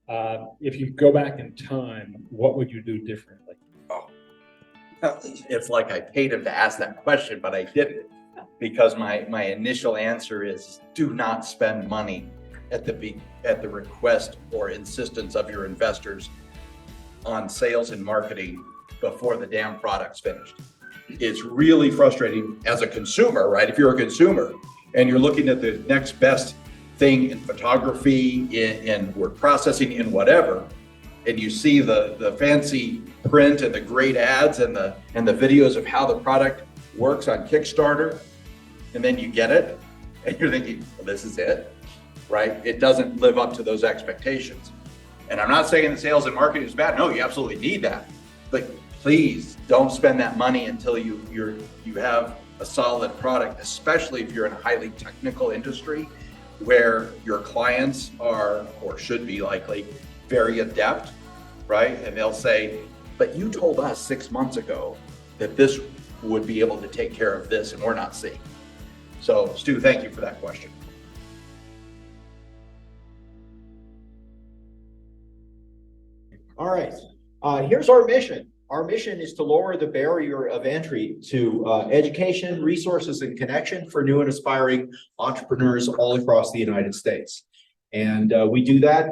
If you go back in time, what would you do differently? Oh, it's like I paid him to ask that question, but I didn't, because my initial answer is do not spend money at the request or insistence of your investors on sales and marketing before the damn product's finished. It's really frustrating as a consumer, right? If you're a consumer and you're looking at the next best thing in photography, in word processing, in whatever, and you see the fancy print and the great ads and the videos of how the product works on Kickstarter, and then you get it and you're thinking, well, this is it, right? It doesn't live up to those expectations. And I'm not saying the sales and marketing is bad. No, you absolutely need that. But please don't spend that money until you have a solid product, especially if you're in a highly technical industry where your clients are, or should be likely, very adept, right? And they'll say, but you told us 6 months ago that this would be able to take care of this, and we're not seeing. So Stu, thank you for that question. All right, here's our mission. Our mission is to lower the barrier of entry to education, resources, and connection for new and aspiring entrepreneurs all across the United States. And we do that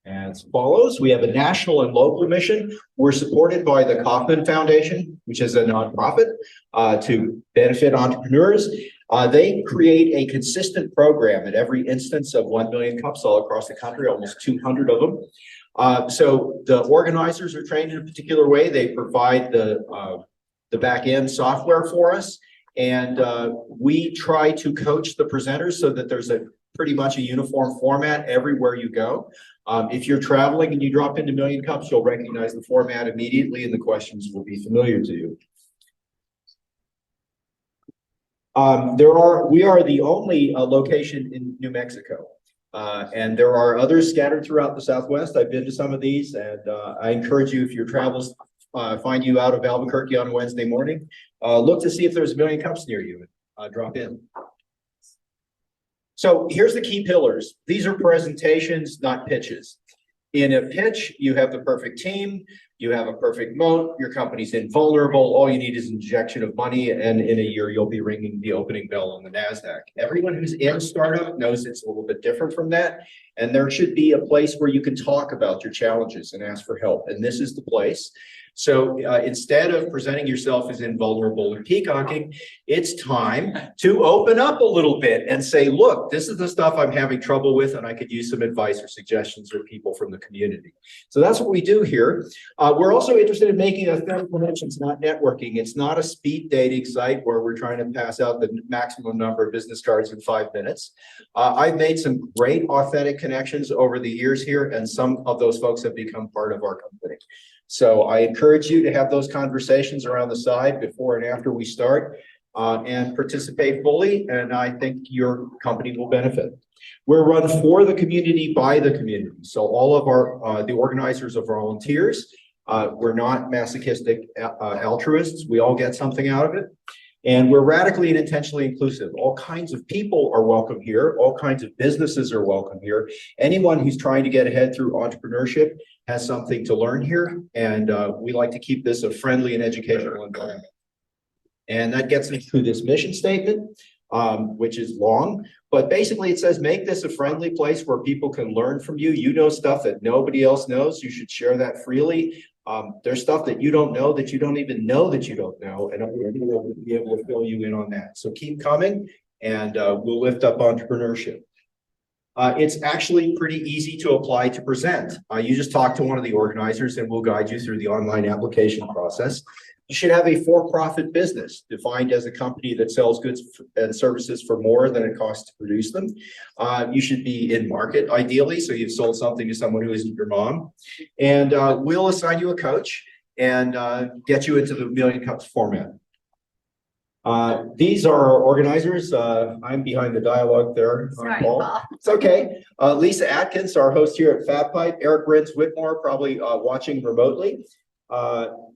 as follows. We have a national and local mission. We're supported by the Kauffman Foundation, which is a nonprofit to benefit entrepreneurs. They create a consistent program at every instance of 1 million cups all across the country, almost 200 of them. So the organizers are trained in a particular way. They provide the back end software for us, and we try to coach the presenters so that there's a pretty much a uniform format everywhere you go. If you're traveling and you drop into Million Cups, you'll recognize the format immediately, and the questions will be familiar to you. We are the only location in New Mexico. And there are others scattered throughout the Southwest. I've been to some of these, and I encourage you, if your travels find you out of Albuquerque on a Wednesday morning, look to see if there's a Million Cups near you and drop in. So here's the key pillars. These are presentations, not pitches. In a pitch, you have the perfect team, you have a perfect moat, your company's invulnerable, all you need is an injection of money, and in a year, you'll be ringing the opening bell on the NASDAQ. Everyone who's in startup knows it's a little bit different from that, and there should be a place where you can talk about your challenges and ask for help, and this is the place. So instead of presenting yourself as invulnerable and peacocking, it's time to open up a little bit and say, look, this is the stuff I'm having trouble with, and I could use some advice or suggestions from people from the community. So that's what we do here. We're also interested in making authentic connections, not networking. It's not a speed dating site where we're trying to pass out the maximum number of business cards in 5 minutes. I've made some great authentic connections over the years here, and some of those folks have become part of our company. So I encourage you to have those conversations around the side before and after we start, and participate fully, and I think your company will benefit. We're run for the community, by the community. So all of our, the organizers are volunteers. We're not masochistic altruists. We all get something out of it. And we're radically and intentionally inclusive. All kinds of people are welcome here. All kinds of businesses are welcome here. Anyone who's trying to get ahead through entrepreneurship has something to learn here. And we like to keep this a friendly and educational environment. And that gets me to this mission statement, which is long. But basically it says, make this a friendly place where people can learn from you. You know stuff that nobody else knows. You should share that freely. There's stuff that you don't know that you don't even know that you don't know, and I'm going to be able to fill you in on that. So keep coming, and we'll lift up entrepreneurship. It's actually pretty easy to apply to present. You just talk to one of the organizers, and we'll guide you through the online application process. You should have a for-profit business defined as a company that sells goods and services for more than it costs to produce them. You should be in market, ideally, so you've sold something to someone who isn't your mom. And we'll assign you a coach and get you into the Million Cups format. These are our organizers. I'm behind the dialogue there. Sorry, Paul. Paul. It's okay. Lisa Atkins, our host here at Fat Pipe. Eric Brentz Whitmore, probably watching remotely.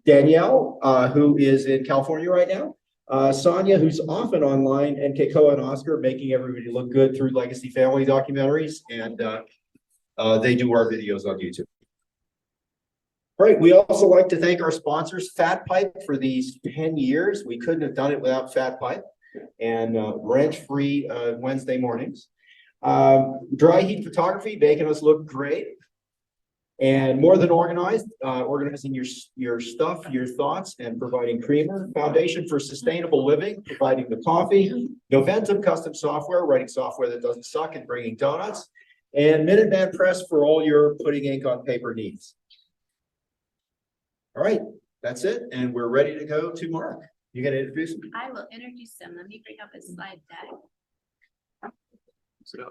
Danielle, who is in California right now. Sonia, who's often online, and Keikoa and Oscar, making everybody look good through legacy family documentaries. And They do our videos on YouTube. All right, we also like to thank our sponsors, Fat Pipe, for these 10 years. We couldn't have done it without Fat Pipe, and rent-free Wednesday mornings. Dry Heat Photography, making us look great. And More Than Organized, organizing your stuff, your thoughts, and providing creamer. Foundation for Sustainable Living, providing the coffee. Noventum Custom Software, writing software that doesn't suck and bringing donuts. And Minuteman Press for all your putting ink on paper needs. All right, that's it. And we're ready to go to Mark. You gonna introduce him? I will introduce him. Let me bring up his slide deck.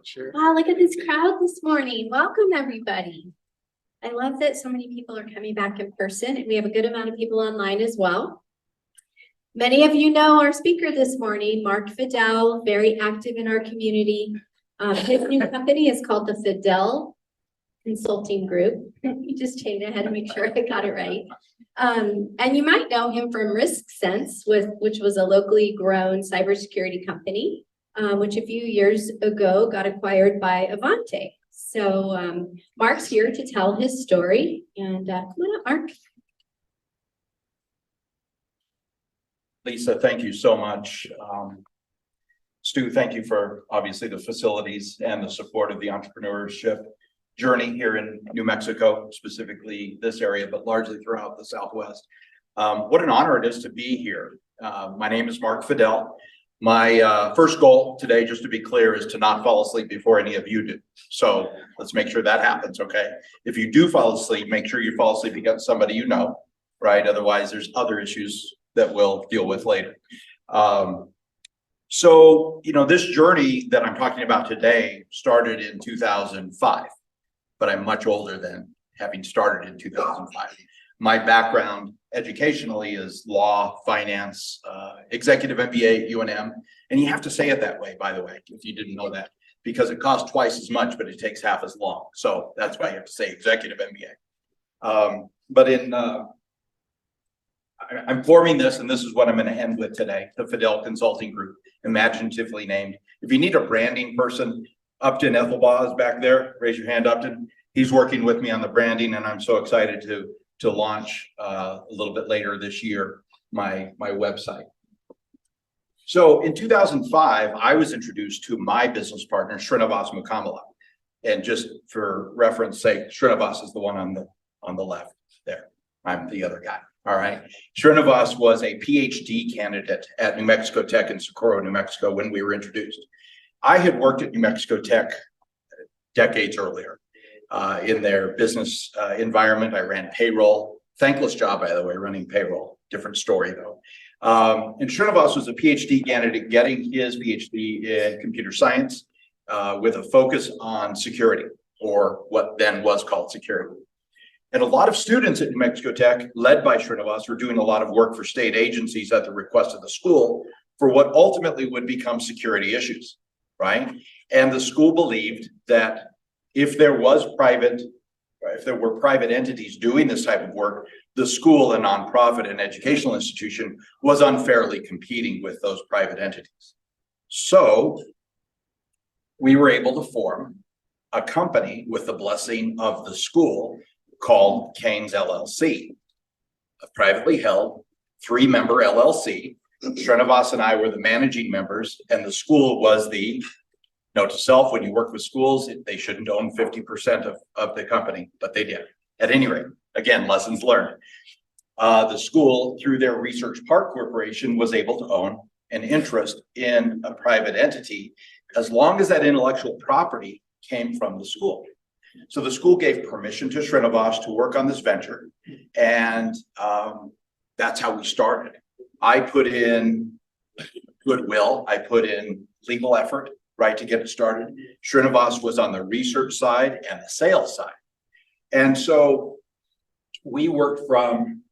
Sure. Wow, look at this crowd this morning. Welcome, everybody. I love that so many people are coming back in person, and we have a good amount of people online as well. Many of you know our speaker this morning, Mark Fidel, very active in our community. His new company is called the Fidel Consulting Group. You just changed it. I had to make sure I got it right. And you might know him from Risk Sense, which was a locally grown cybersecurity company, which a few years ago got acquired by Avante. So Mark's here to tell his story, and come on up, Mark. Lisa, thank you so much. Stu, thank you for obviously the facilities and the support of the entrepreneurship journey here in New Mexico, specifically this area, but largely throughout the Southwest. What an honor it is to be here. My name is Mark Fidel. My first goal today, just to be clear, is to not fall asleep before any of you do. So let's make sure that happens, okay? If you do fall asleep, make sure you fall asleep against somebody you know, right? Otherwise, there's other issues that we'll deal with later. So, you know, this journey that I'm talking about today started in 2005, but I'm much older than having started in 2005. My background educationally is law, finance, executive MBA at UNM. And you have to say it that way, by the way, if you didn't know that, because it costs twice as much, but it takes half as long. So that's why you have to say executive MBA. I'm forming this, and this is what I'm going to end with today, the Fidel Consulting Group, imaginatively named. If you need a branding person, Upton Ethelbaugh is back there. Raise your hand, Upton. He's working with me on the branding, and I'm so excited to launch a little bit later this year my website. So in 2005, I was introduced to my business partner, Srinivas Mukamala. And just for reference sake, Srinivas is the one on the left there. I'm the other guy. All right. Srinivas was a PhD candidate at New Mexico Tech in Socorro, New Mexico, when we were introduced. I had worked at New Mexico Tech decades earlier in their business environment. I ran payroll. Thankless job, by the way, running payroll. Different story, though. And Srinivas was a PhD candidate getting his PhD in computer science with a focus on security, or what then was called security. And a lot of students at New Mexico Tech, led by Srinivas, were doing a lot of work for state agencies at the request of the school for what ultimately would become security issues, right? And the school believed that if there were private entities doing this type of work, the school, a nonprofit and educational institution, was unfairly competing with those private entities. So we were able to form a company with the blessing of the school called Canes LLC, a privately held 3-member LLC. Srinivas and I were the managing members, and the school was the note to self: when you work with schools, they shouldn't own 50% of the company, but they did. At any rate, again, lessons learned. The school, through their Research Park Corporation, was able to own an interest in a private entity as long as that intellectual property came from the school. So the school gave permission to Srinivas to work on this venture, and that's how we started. I put in goodwill, I put in legal effort, right, to get it started. Srinivas was on the research side and the sales side. And so we worked from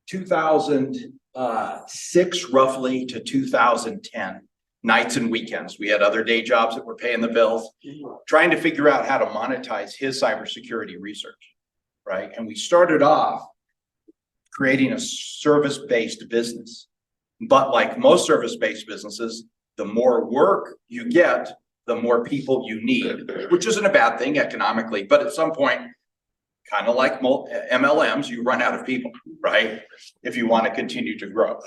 2006 roughly to 2010. Nights and weekends. We had other day jobs that were paying the bills, trying to figure out how to monetize his cybersecurity research, right? And we started off creating a service-based business. But like most service-based businesses, the more work you get, the more people you need, which isn't a bad thing economically, but at some point, kind of like MLMs, you run out of people, right? If you want to continue to grow.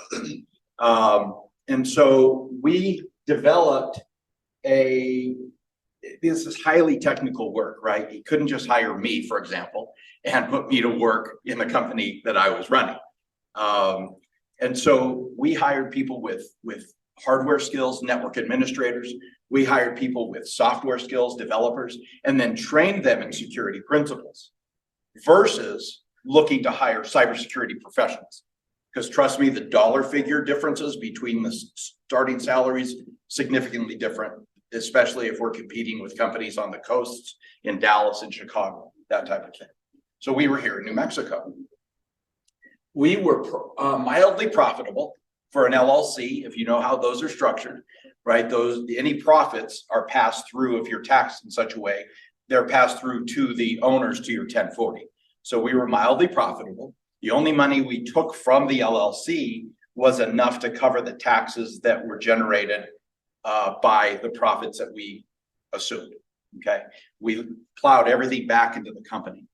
And so we developed this is highly technical work, right? You couldn't just hire me, for example, and put me to work in the company that I was running. And so we hired people with hardware skills, network administrators. We hired people with software skills, developers, and then trained them in security principles versus looking to hire cybersecurity professionals. Because trust me, the dollar figure differences between the starting salaries significantly different, especially if we're competing with companies on the coasts in Dallas and Chicago, that type of thing. So we were here in New Mexico. We were mildly profitable for an LLC, if you know how those are structured, right? Any profits are passed through if you're taxed in such a way, they're passed through to the owners to your 1040. So we were mildly profitable. The only money we took from the LLC was enough to cover the taxes that were generated by the profits that we assumed, okay? We plowed everything back into the company.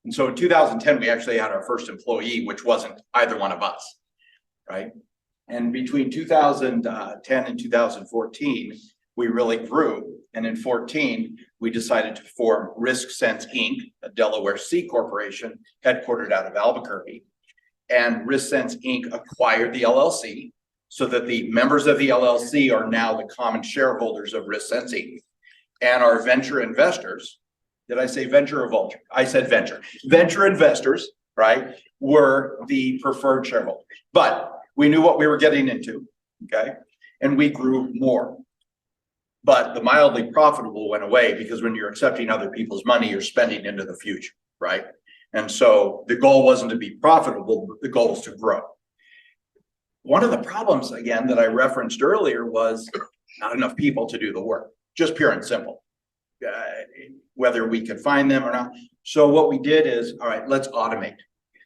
And so in 2010, we actually had our first employee, which wasn't either one of us, right? And between 2010 and 2014, we really grew. And in 14, we decided to form RiskSense Inc., a Delaware C corporation headquartered out of Albuquerque. And RiskSense Inc. acquired the LLC so that the members of the LLC are now the common shareholders of RiskSense Inc. And our venture investors, did I say venture or vulture? I said venture. Venture investors, right, were the preferred shareholders. But we knew what we were getting into, okay? And we grew more. But the mildly profitable went away because when you're accepting other people's money, you're spending into the future, right? And so the goal wasn't to be profitable, the goal was to grow. One of the problems, again, that I referenced earlier was not enough people to do the work, just pure and simple, whether we could find them or not. So what we did is, all right, let's automate.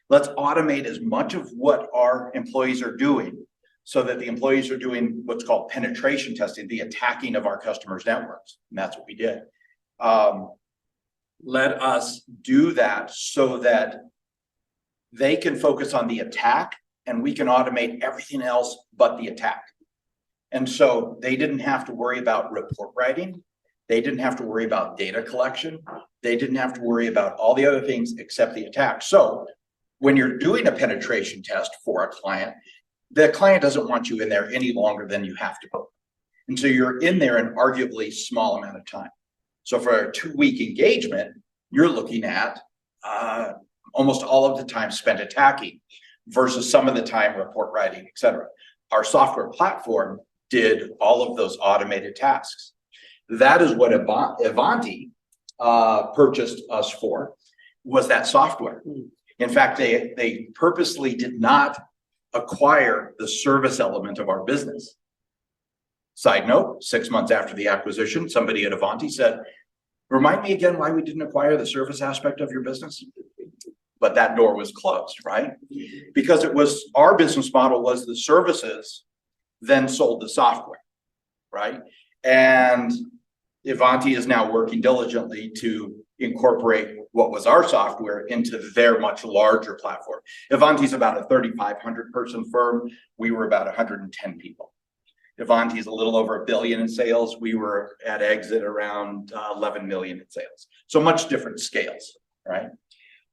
Let's automate as much of what our employees are doing so that the employees are doing what's called penetration testing, the attacking of our customers' networks. And that's what we did. Let us do that so that they can focus on the attack and we can automate everything else but the attack. And so they didn't have to worry about report writing. They didn't have to worry about data collection. They didn't have to worry about all the other things except the attack. So when you're doing a penetration test for a client, the client doesn't want you in there any longer than you have to. And so you're in there an arguably small amount of time. So for a 2-week engagement, you're looking at almost all of the time spent attacking versus some of the time report writing, et cetera. Our software platform did all of those automated tasks. That is what Ivanti purchased us for, was that software. In fact, they purposely did not acquire the service element of our business. Side note, 6 months after the acquisition, somebody at Ivanti said, remind me again why we didn't acquire the service aspect of your business. But that door was closed, right? Because it was, our business model was the services then sold the software, right? And Ivanti is now working diligently to incorporate what was our software into their much larger platform. Ivanti's about a 3,500 person firm. We were about 110 people. Ivanti's a little over $1 billion in sales. We were at exit around 11 million in sales. So much different scales, right?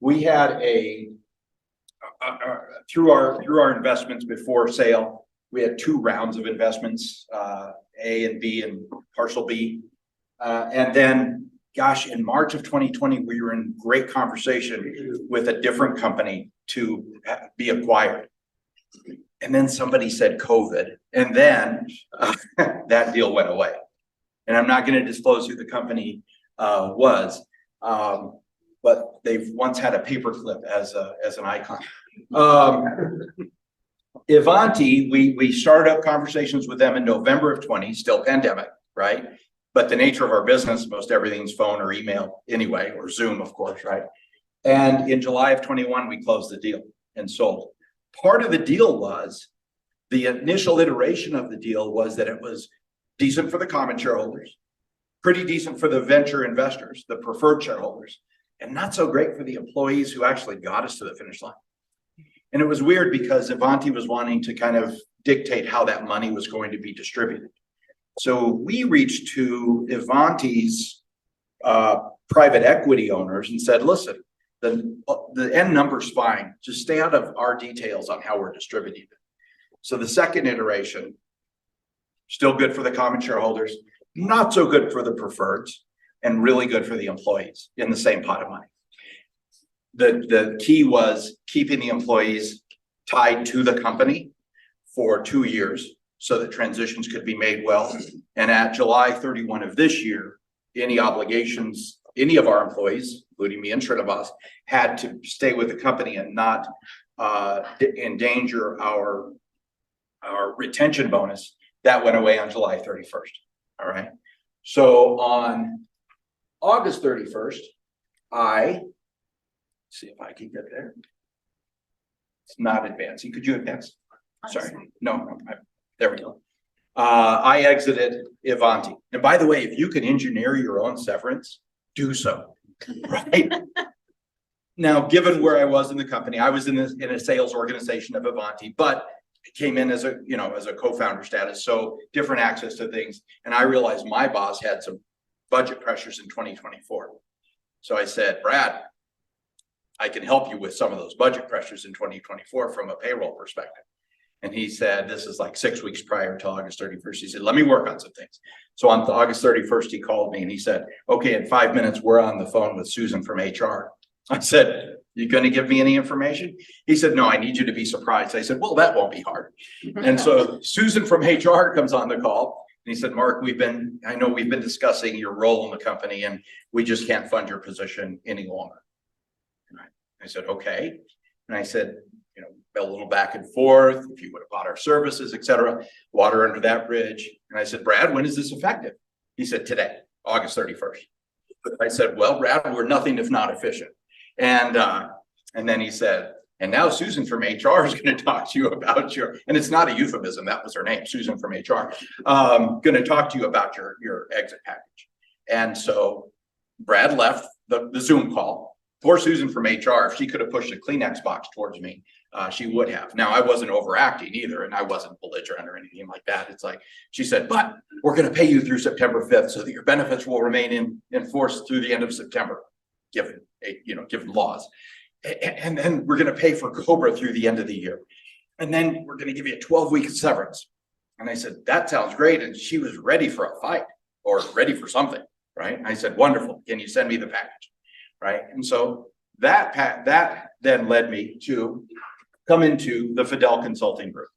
We had through our investments before sale, we had 2 rounds of investments, A and B and partial B. And then, gosh, in March of 2020, we were in great conversation with a different company to be acquired. And then somebody said COVID, and then that deal went away. And I'm not going to disclose who the company was, but they've once had a paperclip as an icon. Ivanti, we started up conversations with them in November of 20, still pandemic, right? But the nature of our business, most everything's phone or email anyway, or Zoom, of course, right? And in July of 21, we closed the deal and sold. Part of the deal was, the initial iteration of the deal was that it was decent for the common shareholders, pretty decent for the venture investors, the preferred shareholders, and not so great for the employees who actually got us to the finish line. And it was weird because Ivanti was wanting to kind of dictate how that money was going to be distributed. So we reached to Ivanti's private equity owners and said, listen, the end number's fine. Just stay out of our details on how we're distributing it. So the second iteration, still good for the common shareholders, not so good for the preferreds, and really good for the employees in the same pot of money. The key was keeping the employees tied to the company for 2 years so that transitions could be made well. And at July 31 of this year, any obligations, any of our employees, including me and Srinivas, had to stay with the company and not endanger our retention bonus. That went away on July 31st. All right. So on August 31st, see if I can get there. It's not advancing. Could you advance? Sorry. No, there we go. I exited Ivanti. And by the way, if you can engineer your own severance, do so. Right. Now, given where I was in the company, I was in a sales organization of Ivanti, but it came in as a co-founder status. So different access to things. And I realized my boss had some budget pressures in 2024. So I said, Brad, I can help you with some of those budget pressures in 2024 from a payroll perspective. And he said, this is like 6 weeks prior to August 31st. He said, let me work on some things. So on August 31st, he called me and he said, okay, in 5 minutes, we're on the phone with Susan from HR. I said, you going to give me any information? He said, no, I need you to be surprised. I said, well, that won't be hard. And so Susan from HR comes on the call. And he said, Mark, I know we've been discussing your role in the company and we just can't fund your position any longer. And I said, okay. And I said, a little back and forth, if you would have bought our services, et cetera, water under that bridge. And I said, Brad, when is this effective? He said, today, August 31st. I said, well, Brad, we're nothing if not efficient. And then he said, and now Susan from HR is going to talk to you about and it's not a euphemism, that was her name, Susan from HR, going to talk to you about your exit package. And so Brad left the Zoom call. Poor Susan from HR, if she could have pushed a Kleenex box towards me, she would have. Now, I wasn't overacting either, and I wasn't belligerent or anything like that. It's like, she said, but we're going to pay you through September 5th so that your benefits will remain in force through the end of September, given laws. And then we're going to pay for Cobra through the end of the year. And then we're going to give you a 12-week severance. And I said, that sounds great. And she was ready for a fight or ready for something, right? I said, wonderful. Can you send me the package? Right. And so that then led me to come into the Fidel Consulting Group.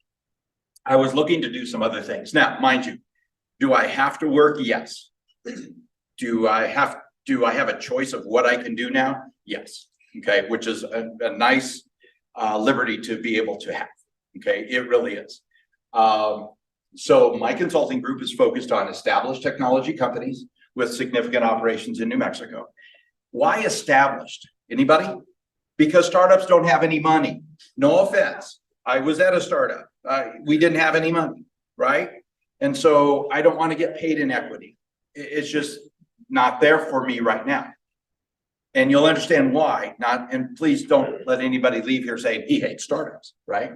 I was looking to do some other things. Now, mind you, do I have to work? Yes. Do I have a choice of what I can do now? Yes. Okay. Which is a nice liberty to be able to have. Okay. It really is. So my consulting group is focused on established technology companies with significant operations in New Mexico. Why established? Anybody? Because startups don't have any money. No offense. I was at a startup. We didn't have any money, right? And so I don't want to get paid in equity. It's just not there for me right now. And you'll understand why. And please don't let anybody leave here saying he hates startups, right?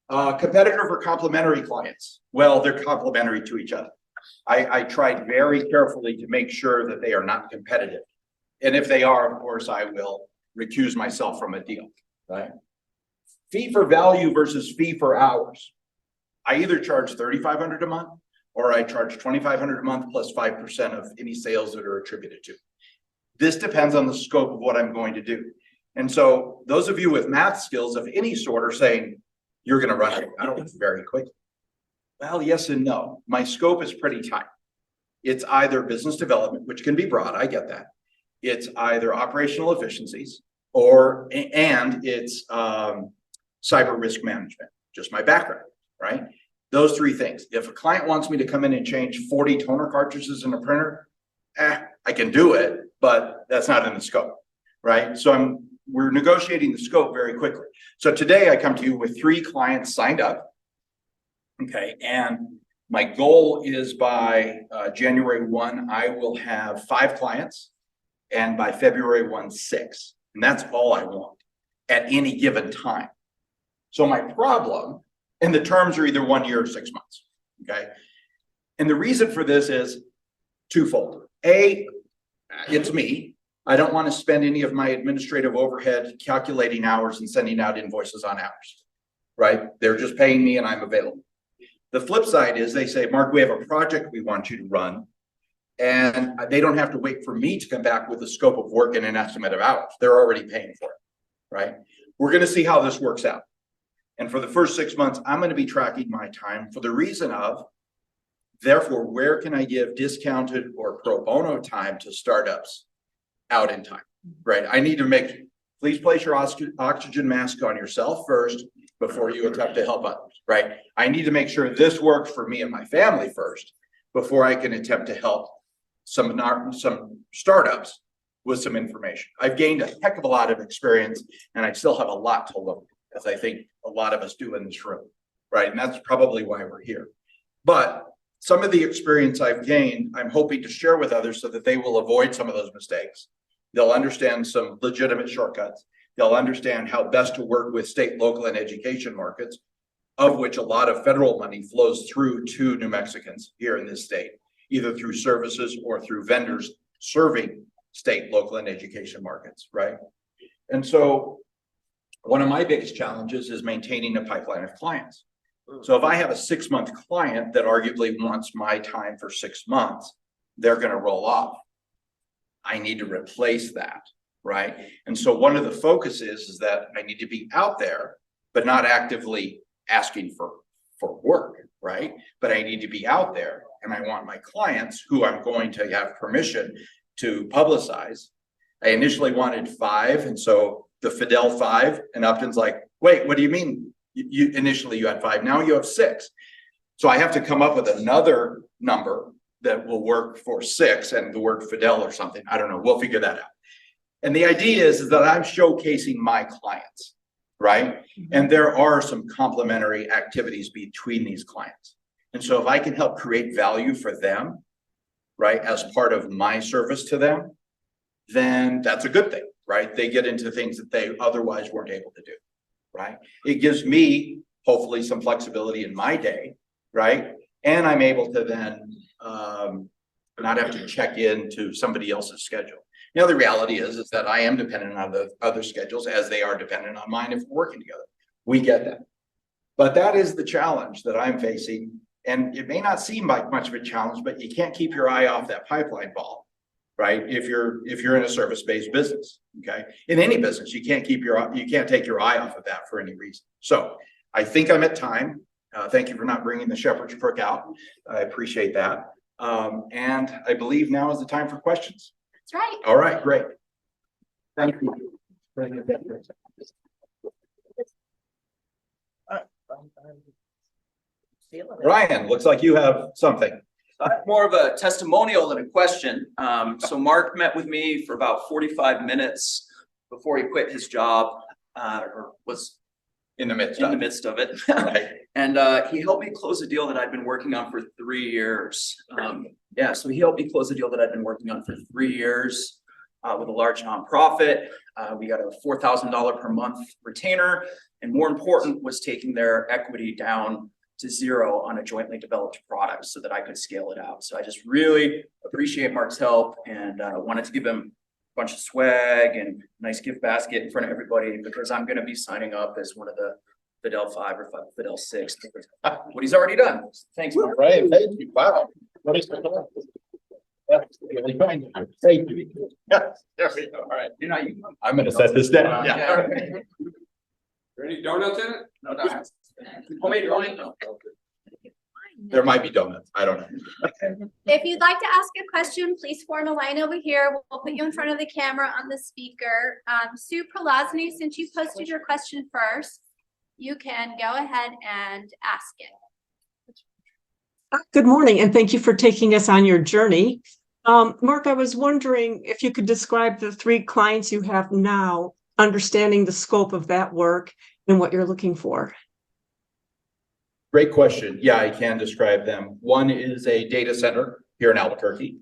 Competitor for complementary clients. Well, they're complementary to each other. I tried very carefully to make sure that they are not competitive. And if they are, of course, I will recuse myself from a deal, right? Fee for value versus fee for hours. I either charge $3,500 a month or I charge $2,500 a month plus 5% of any sales that are attributed to. This depends on the scope of what I'm going to do. And so those of you with math skills of any sort are saying, you're going to run it out very quickly. Well, yes and no. My scope is pretty tight. It's either business development, which can be broad. I get that. It's either operational efficiencies and it's cyber risk management, just my background, right? Those three things. If a client wants me to come in and change 40 toner cartridges in a printer, I can do it, but that's not in the scope, right? So we're negotiating the scope very quickly. So today I come to you with 3 clients signed up. Okay. And My goal is by January 1, I will have 5 clients, and by February 1, 6. And that's all I want at any given time. So my problem, and the terms are either 1 year or 6 months, okay? And the reason for this is twofold. A, it's me. I don't want to spend any of my administrative overhead calculating hours and sending out invoices on hours, right? They're just paying me and I'm available. The flip side is they say, Mark, we have a project we want you to run, and they don't have to wait for me to come back with a scope of work and an estimate of hours. They're already paying for it, right? We're going to see how this works out. And for the first 6 months, I'm going to be tracking my time for the reason of, therefore, where can I give discounted or pro bono time to startups out in time, right? I need to please place your oxygen mask on yourself first before you attempt to help others, right? I need to make sure this works for me and my family first before I can attempt to help some startups with some information. I've gained a heck of a lot of experience, and I still have a lot to learn, as I think a lot of us do in this room, right? And that's probably why we're here. But some of the experience I've gained, I'm hoping to share with others so that they will avoid some of those mistakes. They'll understand some legitimate shortcuts. They'll understand how best to work with state, local, and education markets, of which a lot of federal money flows through to New Mexicans here in this state, either through services or through vendors serving state, local, and education markets, right? And so one of my biggest challenges is maintaining a pipeline of clients. So if I have a 6-month client that arguably wants my time for 6 months, they're going to roll off. I need to replace that, right? And so one of the focuses is that I need to be out there, but not actively asking for work, right? But I need to be out there, and I want my clients who I'm going to have permission to publicize. I initially wanted 5, and so the Fidel 5, and Upton's like, wait, what do you mean? You initially you had 5, now you have 6. So I have to come up with another number that will work for 6 and the word Fidel or something. I don't know. We'll figure that out. And the idea is that I'm showcasing my clients, right? And there are some complementary activities between these clients. And so if I can help create value for them, right, as part of my service to them, then that's a good thing, right? They get into things that they otherwise weren't able to do, right? It gives me hopefully some flexibility in my day, right? And I'm able to then not have to check into somebody else's schedule. Now, the reality is that I am dependent on the other schedules as they are dependent on mine if we're working together. We get that. But that is the challenge that I'm facing. And it may not seem like much of a challenge, but you can't keep your eye off that pipeline ball, right? If you're in a service-based business, okay? In any business, you can't take your eye off of that for any reason. So I think I'm at time. Thank you for not bringing the shepherd's crook out. I appreciate that. And I believe now is the time for questions. That's right. All right, great. Thank you. Ryan, looks like you have something. More of a testimonial than a question. So Mark met with me for about 45 minutes before he quit his job, or was In the midst of it. Right. And he helped me close a deal that I'd been working on for 3 years. So he helped me close a deal that I'd been working on for 3 years with a large nonprofit. We got a $4,000 per month retainer, and more important was taking their equity down to 0 on a jointly developed product so that I could scale it out. So I just really appreciate Mark's help, and wanted to give him a bunch of swag and nice gift basket in front of everybody, because I'm going to be signing up as one of the Fidel 5 or Fidel 6, what he's already done. Thanks, Mark. Right, thank you. Wow. Thank you. Yes, there we go. All right. I'm gonna set this down. Yeah. Any donuts in it? No donuts. Homemade wine? There might be donuts. I don't know. If you'd like to ask a question, please form a line over here. We'll put you in front of the camera on the speaker. Sue Prolazny, since you posted your question first, you can go ahead and ask it. Good morning, and thank you for taking us on your journey. Mark, I was wondering if you could describe the 3 clients you have now, understanding the scope of that work and what you're looking for. Great question. Yeah, I can describe them. One is a data center here in Albuquerque,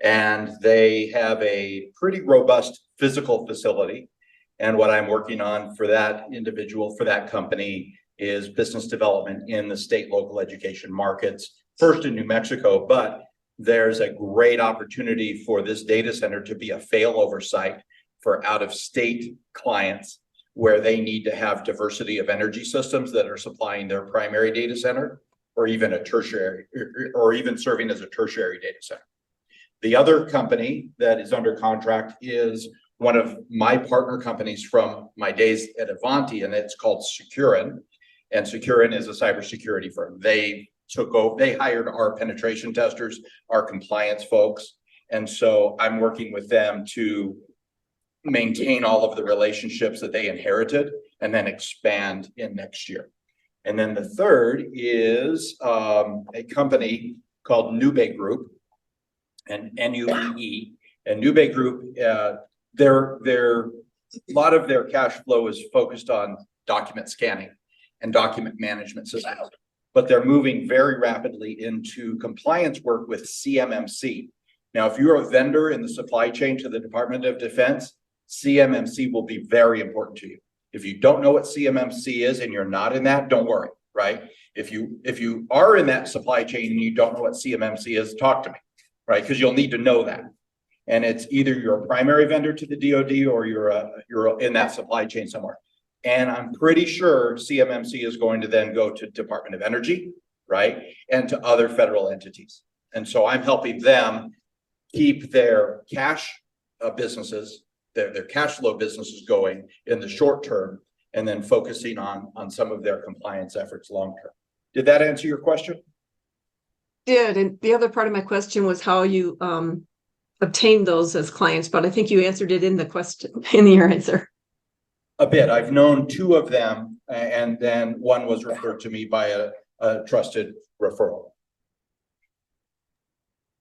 and they have a pretty robust physical facility. And what I'm working on for that individual, for that company, is business development in the state local education markets, first in New Mexico, but there's a great opportunity for this data center to be a failover site for out-of-state clients where they need to have diversity of energy systems that are supplying their primary data center or even a tertiary or even serving as a tertiary data center. The other company that is under contract is one of my partner companies from my days at Avanti, and it's called Securin. And Securin is a cybersecurity firm. They took over, they hired our penetration testers, our compliance folks. And so I'm working with them to maintain all of the relationships that they inherited and then expand in next year. And then the third is a company called Nube Group, and NUBE. And Nube Group, a lot of their cash flow is focused on document scanning and document management systems, but they're moving very rapidly into compliance work with CMMC. Now, if you're a vendor in the supply chain to the Department of Defense, CMMC will be very important to you. If you don't know what CMMC is and you're not in that, don't worry, right? If you are in that supply chain and you don't know what CMMC is, talk to me, right? Because you'll need to know that. And it's either you're a primary vendor to the DoD or you're in that supply chain somewhere. And I'm pretty sure CMMC is going to then go to Department of Energy, right? And to other federal entities. And so I'm helping them keep their cash businesses, their cash flow businesses going in the short term, and then focusing on some of their compliance efforts long term. Did that answer your question? Did, and the other part of my question was how you obtain those as clients, but I think you answered it in the question, in your answer. A bit. I've known two of them, and then one was referred to me by a trusted referral.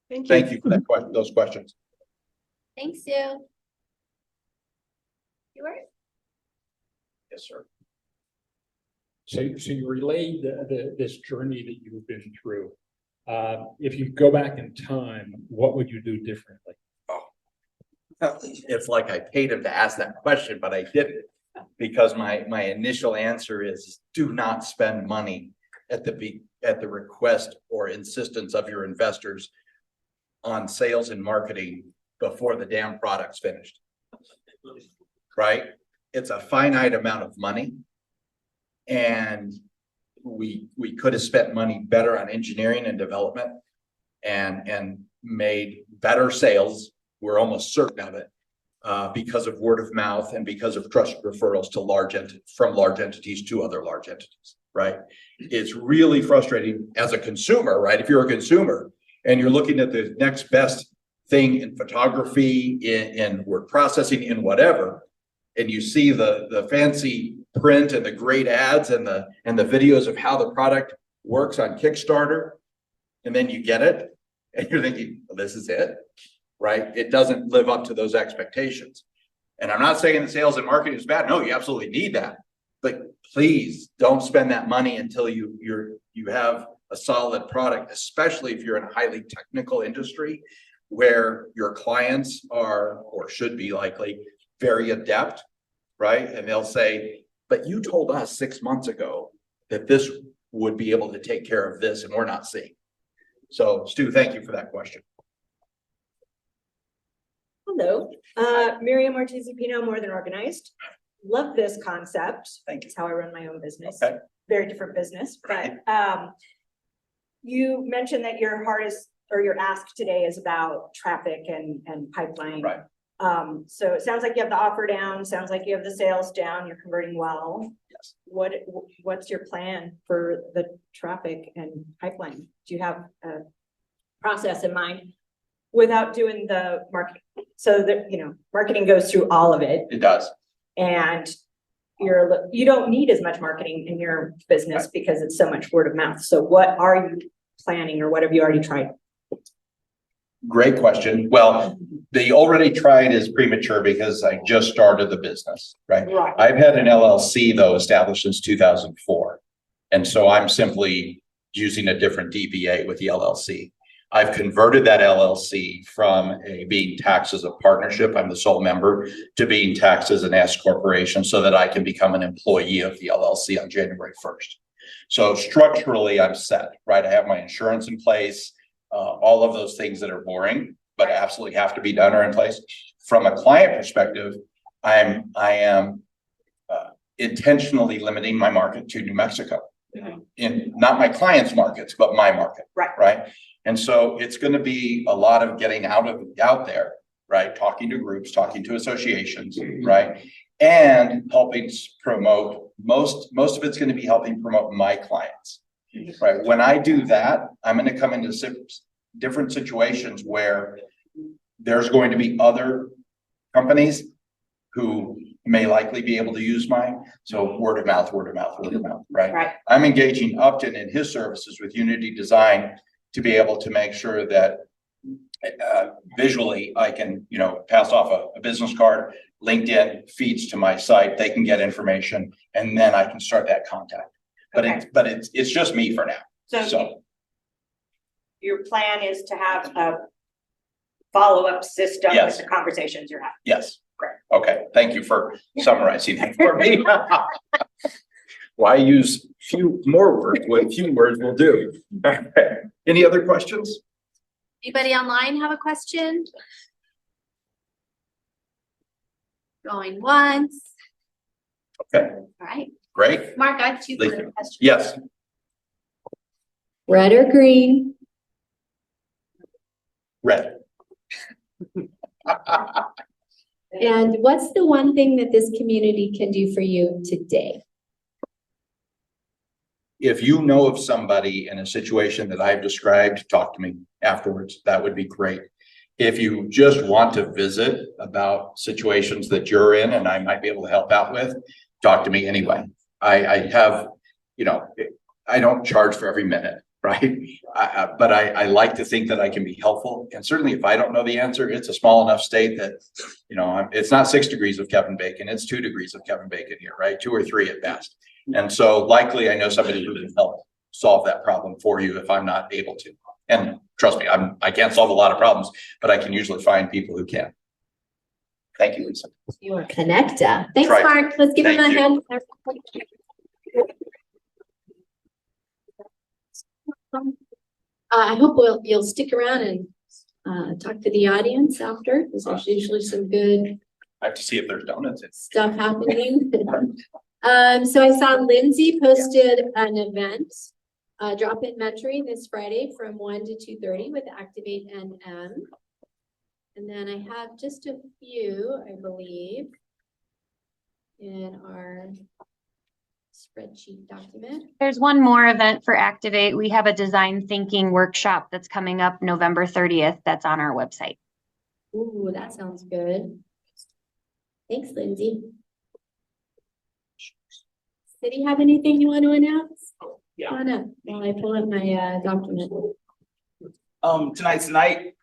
Thank you. Thank you for that question, those questions. Thanks, Sue. Yours? Yes, sir. So you relayed this journey that you've been through. If you go back in time, what would you do differently? It's like I paid him to ask that question, but I didn't, because my initial answer is do not spend money at the request or insistence of your investors on sales and marketing before the damn product's finished. Right? It's a finite amount of money, and we could have spent money better on engineering and development and made better sales. We're almost certain of it because of word of mouth and because of trusted referrals to from large entities to other large entities, right? It's really frustrating as a consumer, right? If you're a consumer and you're looking at the next best thing in photography, in word processing, in whatever, and you see the fancy print and the great ads and the videos of how the product works on Kickstarter, and then you get it and you're thinking, well, this is it, right? It doesn't live up to those expectations. And I'm not saying that sales and marketing is bad. No, you absolutely need that. But please don't spend that money until you have a solid product, especially if you're in a highly technical industry where your clients are, or should be likely, very adept, right? And they'll say, but you told us 6 months ago that this would be able to take care of this, and we're not seeing. So Stu, thank you for that question. Hello, Miriam Ortiz-Pino, More Than Organized. Love this concept. Thank you. It's how I run my own business. Okay. Very different business, but you mentioned that your hardest or your ask today is about traffic and pipeline. Right. So it sounds like you have the offer down, sounds like you have the sales down, you're converting well. Yes. What's your plan for the traffic and pipeline? Do you have a process in mind without doing the marketing? So that, marketing goes through all of it. It does. And you don't need as much marketing in your business because it's so much word of mouth. So what are you planning, or what have you already tried? Great question. Well, the already tried is premature because I just started the business, right? Right. I've had an LLC though established since 2004. And so I'm simply using a different DBA with the LLC. I've converted that LLC from being taxed as a partnership, I'm the sole member, to being taxed as an S corporation so that I can become an employee of the LLC on January 1st. So structurally, I'm set, right? I have my insurance in place, all of those things that are boring, but absolutely have to be done are in place. From a client perspective, I am intentionally limiting my market to New Mexico. In not my clients' markets, but my market. Right. And so it's going to be a lot of getting out there, right? Talking to groups, talking to associations, right? And helping promote most of it's going to be helping promote my clients, right? When I do that, I'm going to come into different situations where there's going to be other companies who may likely be able to use mine. So word of mouth, right? Right. I'm engaging Upton in his services with Unity Design to be able to make sure that visually I can, pass off a business card, LinkedIn feeds to my site, they can get information, and then I can start that contact. But it's just me for now. So your plan is to have a follow-up system Yes. with the conversations you're having. yes. Great. Okay, thank you for summarizing that for me. Why use few more words when few words will do? Any other questions? Anybody online have a question? Going once. Okay, All right, great. Mark, I have two Lisa. further questions. Yes. Red or green? Red. And what's the one thing that this community can do for you today? If you know of somebody in a situation that I've described, talk to me afterwards. That would be great. If you just want to visit about situations that you're in and I might be able to help out with, talk to me anyway. I have, I don't charge for every minute, right? But I like to think that I can be helpful. And certainly if I don't know the answer, it's a small enough state that, it's not 6 degrees of Kevin Bacon, it's 2 degrees of Kevin Bacon here, right? 2 or 3 at best. And so likely I know somebody who can help solve that problem for you if I'm not able to. And trust me, I can't solve a lot of problems, but I can usually find people who can. Thank you, Lisa. You are connector. Thanks, Try to. Mark. Let's give him a Thank you. hand. I hope you'll stick around and talk to the audience after, because there's usually some good I have to see if there's donuts in. stuff happening. So I saw Lindsay posted an event, drop-in mentoring this Friday from 1 to 2:30 with Activate NM. And then I have just a few, I believe, in our spreadsheet document. There's one more event for Activate. We have a design thinking workshop that's coming up November 30th. That's on our website. Ooh, that sounds good. Thanks, Lindsay. City have anything you want to announce? Yeah. Come on up while I pull up my document. Tonight's night,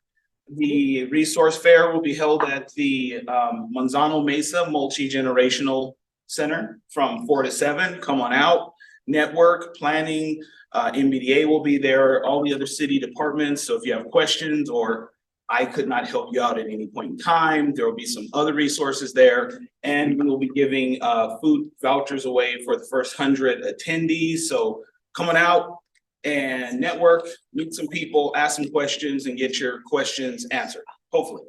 the resource fair will be held at the Manzano Mesa Multi-Generational Center from 4 to 7. Come on out, network, planning, MBDA will be there, all the other city departments. So if you have questions or I could not help you out at any point in time, there will be some other resources there. And we will be giving food vouchers away for the first 100 attendees. So come on out and network, meet some people, ask some questions and get your questions answered. Hopefully,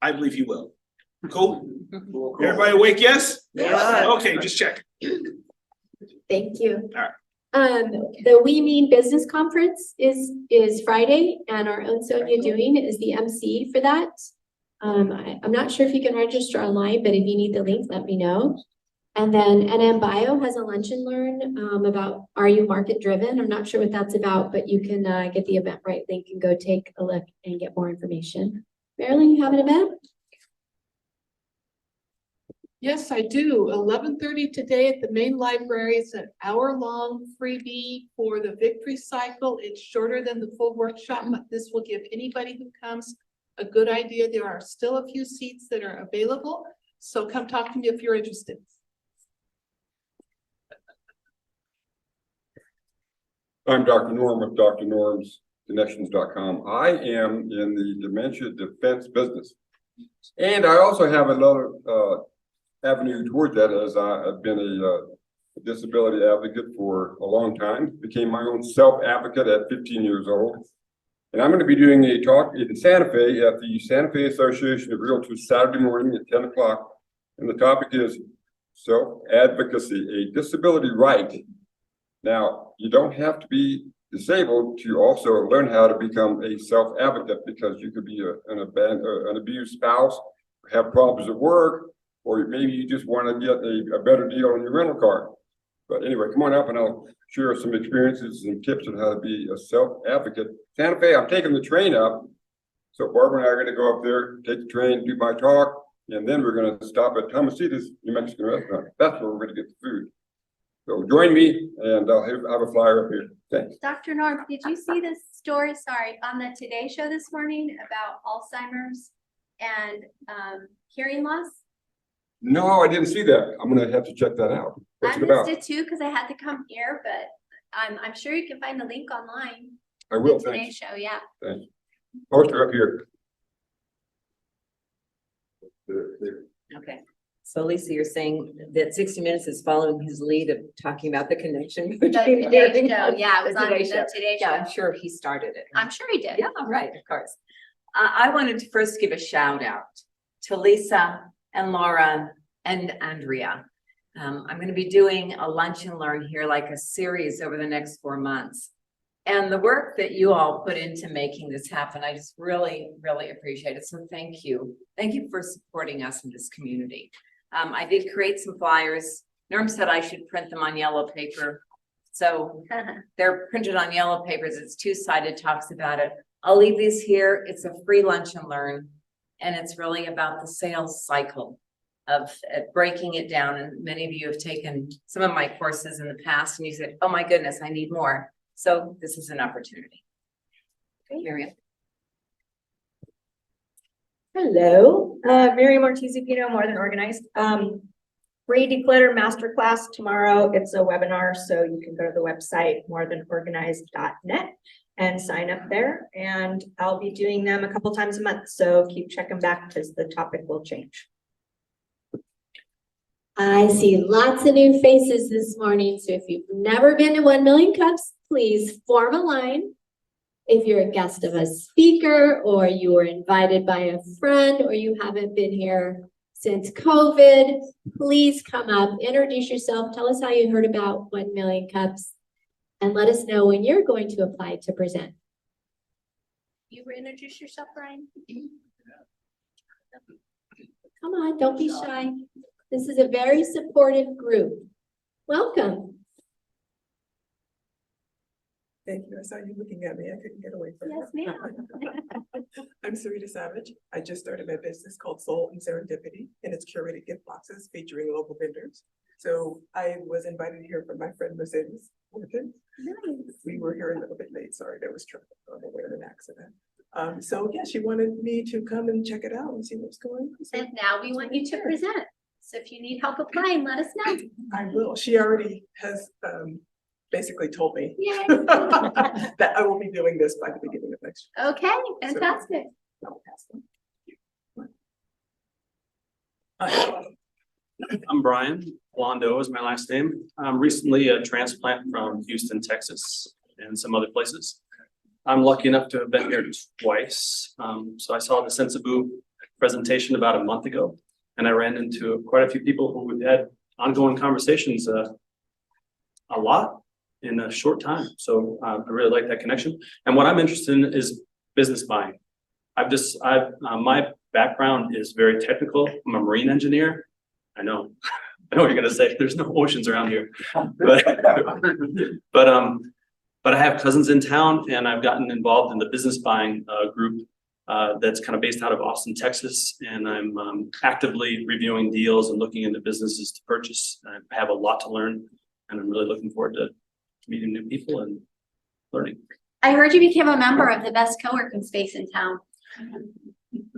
I believe you will. Cool? Everybody awake, yes? Yes. Okay, just check. Thank you. All right. The We Mean Business Conference is Friday, and our own Sonia Doing is the MC for that. I'm not sure if you can register online, but if you need the link, let me know. And then NM Bio has a lunch and learn about Are You Market Driven? I'm not sure what that's about, but you can get the Eventbrite link and go take a look and get more information. Marilyn, you have an event? Yes, I do. 11:30 today at the main library. It's an hour-long freebie for the victory cycle. It's shorter than the full workshop, but this will give anybody who comes a good idea. There are still a few seats that are available, so come talk to me if you're interested. I'm Dr. Norm with drnormsconnections.com. I am in the dementia defense business. And I also have another avenue toward that, as I've been a disability advocate for a long time. Became my own self-advocate at 15 years old. And I'm going to be doing a talk in Santa Fe at the Santa Fe Association of Realtors Saturday morning at 10 o'clock. And the topic is self-advocacy, a disability right. Now, you don't have to be disabled to also learn how to become a self-advocate, because you could be an abused spouse, have problems at work, or maybe you just want to get a better deal on your rental car. But anyway, come on up and I'll share some experiences and tips on how to be a self-advocate. Santa Fe, I'm taking the train up. So Barbara and I are going to go up there, take the train, do my talk, and then we're going to stop at Tomasita's New Mexican restaurant. That's where we're going to get the food. So join me, and I'll have a flyer up here. Thanks. Dr. Norm, did you see this story, on the Today Show this morning about Alzheimer's and hearing loss? No, I didn't see that. I'm going to have to check that out. What's I it about? missed it too because I had to come here, but I'm sure you can find the link online. I will. The Today Thanks. Show, yeah. Thanks. Poster up here. Okay, so Lisa, you're saying that 60 Minutes is following his lead of talking about the connection The between Today hearing Show, loss yeah, it was and on the Today Show. Today Show. Yeah, I'm sure he started it. I'm sure he did. Yeah, right, of course. I wanted to first give a shout out to Lisa and Laura and Andrea. I'm going to be doing a lunch and learn here, like a series over the next 4 months. And the work that you all put into making this happen, I just really, really appreciate it. So thank you. Thank you for supporting us in this community. I did create some flyers. Norm said I should print them on yellow paper. So they're printed on yellow papers. It's two-sided, talks about it. I'll leave these here. It's a free lunch and learn. And it's really about the sales cycle of breaking it down. And many of you have taken some of my courses in the past and you said, oh my goodness, I need more. So this is an opportunity. Okay, Miriam. Hello, Miriam Ortiz-Pino, More Than Organized. Free declutter masterclass tomorrow. It's a webinar, so you can go to the website morethanorganized.net and sign up there. And I'll be doing them a couple times a month, so keep checking back because the topic will change. I see lots of new faces this morning. So if you've never been to 1 Million Cups, please form a line. If you're a guest of a speaker, or you were invited by a friend, or you haven't been here since COVID, please come up, introduce yourself, tell us how you heard about 1 Million Cups, and let us know when you're going to apply to present. You introduce yourself, Brian? Come on, don't be shy. This is a very supportive group. Welcome. Thank you. I saw you looking at me. I couldn't get away from it. Yes, ma'am. I'm Sarita Savage. I just started my business called Soul and Serendipity, and it's curated gift boxes featuring local vendors. So I was invited here from my friend Mercedes Worthing. Nice. We were here a little bit late. Sorry, there was traffic on the way to an accident. So yeah, she wanted me to come and check it out and see what's going on. So And now we want you to present. So if you need help applying, let us know. I will. She already has basically told me Yay. that I will be doing this by the beginning of next year. Okay, fantastic. I'll pass them. I'm Brian. Blondo is my last name. I'm recently a transplant from Houston, Texas, and some other places. I'm lucky enough to have been here twice. So I saw the Sensibu presentation about a month ago, and I ran into quite a few people who had ongoing conversations a lot in a short time. So I really like that connection. And what I'm interested in is business buying. My background is very technical. I'm a marine engineer. I know what you're gonna say. There's no oceans around here, but I have cousins in town, and I've gotten involved in the business buying group that's kind of based out of Austin, Texas, and I'm actively reviewing deals and looking into businesses to purchase. I have a lot to learn, and I'm really looking forward to meeting new people and learning. I heard you became a member of the best co-working space in town.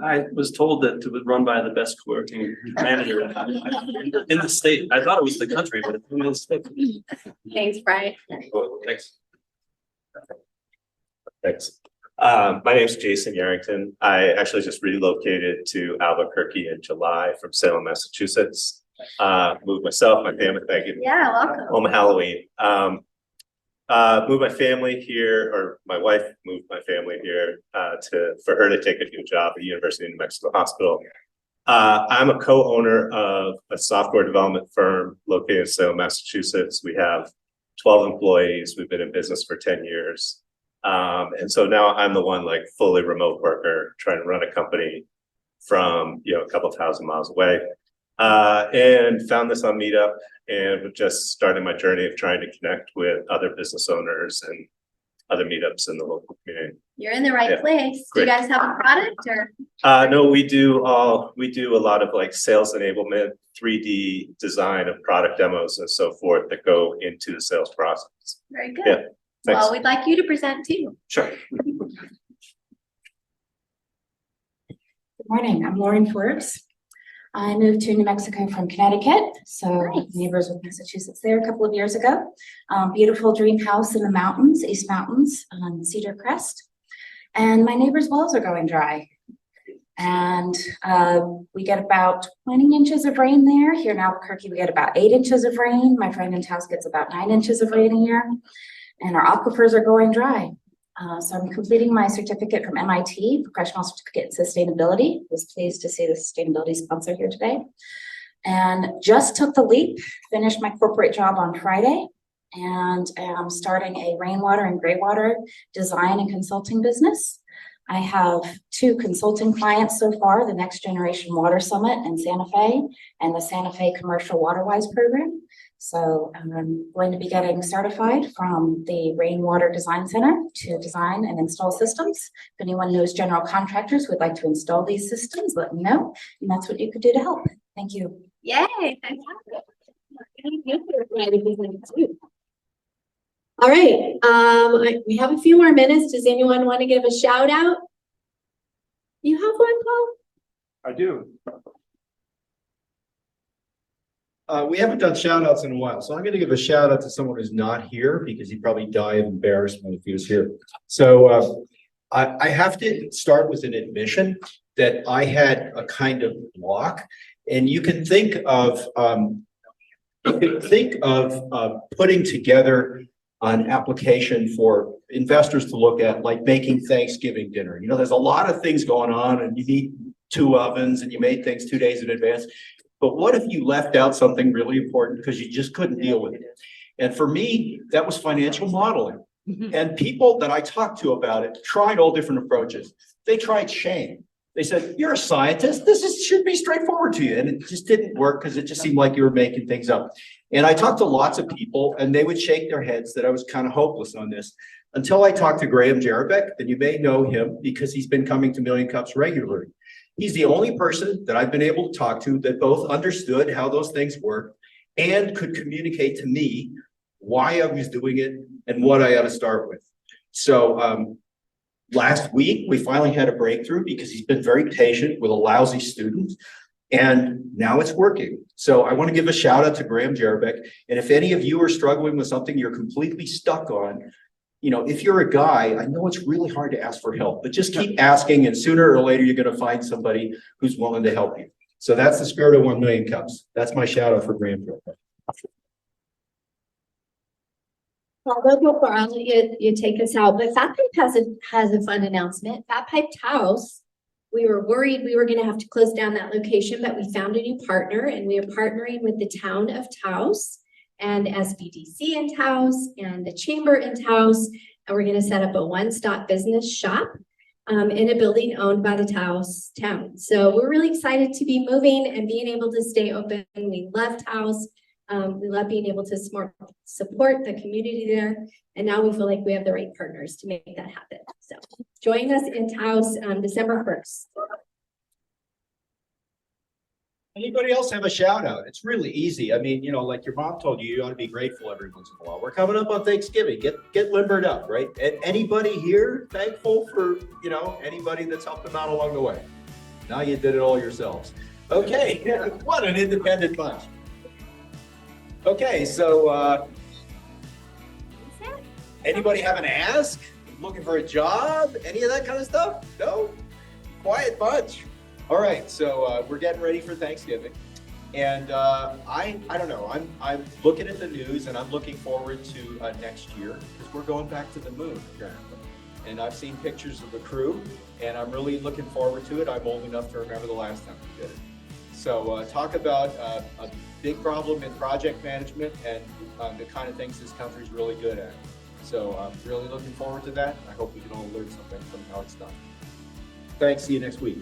I was told that it was run by the best co-working manager in the state. I thought it was the country, but it's in the state. Thanks, Brian. Well, thanks. Thanks. My name's Jason Yarrington. I actually just relocated to Albuquerque in July from Salem, Massachusetts. Moved myself, my family, thank you. Yeah, welcome. Home Halloween. Moved my family here, or my wife moved my family here for her to take a new job at the University of New Mexico Hospital. I'm a co-owner of a software development firm located in Salem, Massachusetts. We have 12 employees. We've been in business for 10 years. And so now I'm the one like fully remote worker trying to run a company from, a couple thousand miles away. And found this on Meetup and just started my journey of trying to connect with other business owners and other meetups in the local community. You're in the right place. Do you Great. guys have a product or? No, we do a lot of like sales enablement, 3D design of product demos and so forth that go into the sales process. Very good. Yeah. Thanks. Well, we'd like you to present too. Sure. Good morning, I'm Lauren Forbes. I moved to New Mexico from Connecticut, so neighbors with Massachusetts there a couple of years ago. Beautiful dream house in the mountains, East Mountains, on Cedar Crest. And my neighbor's wells are going dry. And we get about 20 inches of rain there. Here in Albuquerque, we get about 8 inches of rain. My friend in Taos gets about 9 inches of rain a year. And our aquifers are going dry. So I'm completing my certificate from MIT, Professional Certificate in Sustainability. Was pleased to see the sustainability sponsor here today. And just took the leap, finished my corporate job on Friday, and am starting a rainwater and gray water design and consulting business. I have 2 consulting clients so far, the Next Generation Water Summit in Santa Fe and the Santa Fe Commercial Waterwise Program. So I'm going to be getting certified from the Rainwater Design Center to design and install systems. If anyone knows general contractors who would like to install these systems, let me know. And that's what you could do to help. Thank you. Yay, fantastic. All right, we have a few more minutes. Does anyone want to give a shout out? You have one, Paul? I do. We haven't done shout outs in a while, so I'm going to give a shout out to someone who's not here because he'd probably die of embarrassment if he was here. So I have to start with an admission that I had a kind of block, and you can think of putting together an application for investors to look at, like making Thanksgiving dinner. There's a lot of things going on, and you need 2 ovens, and you made things 2 days in advance. But what if you left out something really important because you just couldn't deal with it? And for me, that was financial modeling. And people that I talked to about it tried all different approaches. They tried shame. They said, you're a scientist. Should be straightforward to you. And it just didn't work because it just seemed like you were making things up. And I talked to lots of people and they would shake their heads that I was kind of hopeless on this until I talked to Graham Jarabek, and you may know him because he's been coming to Million Cups regularly. He's the only person that I've been able to talk to that both understood how those things work and could communicate to me why I was doing it and what I ought to start with. So last week, we finally had a breakthrough because he's been very patient with a lousy student, and now it's working. So I want to give a shout out to Graham Jarabek. And if any of you are struggling with something you're completely stuck on, if you're a guy, I know it's really hard to ask for help, but just keep asking, and sooner or later, you're going to find somebody who's willing to help you. So that's the spirit of 1 Million Cups. That's my shout out for Graham Jarabek. Well, before I'll let you take us out, but Fat Pipe has a fun announcement. Fat Pipe Taos, we were worried we were going to have to close down that location, but we found a new partner, and we are partnering with the town of Taos and SBDC in Taos and the chamber in Taos, and we're going to set up a one-stop business shop in a building owned by the Taos town. So we're really excited to be moving and being able to stay open. We love Taos. We love being able to support the community there. And now we feel like we have the right partners to make that happen. So join us in Taos on December 1st. Anybody else have a shout out? It's really easy. I mean, like your mom told you, you ought to be grateful every once in a while. We're coming up on Thanksgiving. Get limbered up, right? And anybody here thankful for, anybody that's helped them out along the way? Now you did it all yourselves. Okay, what an independent bunch. Okay, so Anybody have an ask? Looking for a job? Any of that kind of stuff? No? Quiet bunch. All right, so we're getting ready for Thanksgiving. And I don't know, I'm looking at the news and I'm looking forward to next year because we're going back to the moon apparently. And I've seen pictures of the crew and I'm really looking forward to it. I'm old enough to remember the last time we did it. So talk about a big problem in project management and the kind of things this country's really good at. So I'm really looking forward to that. I hope we can all learn something from how it's done. Thanks, see you next week.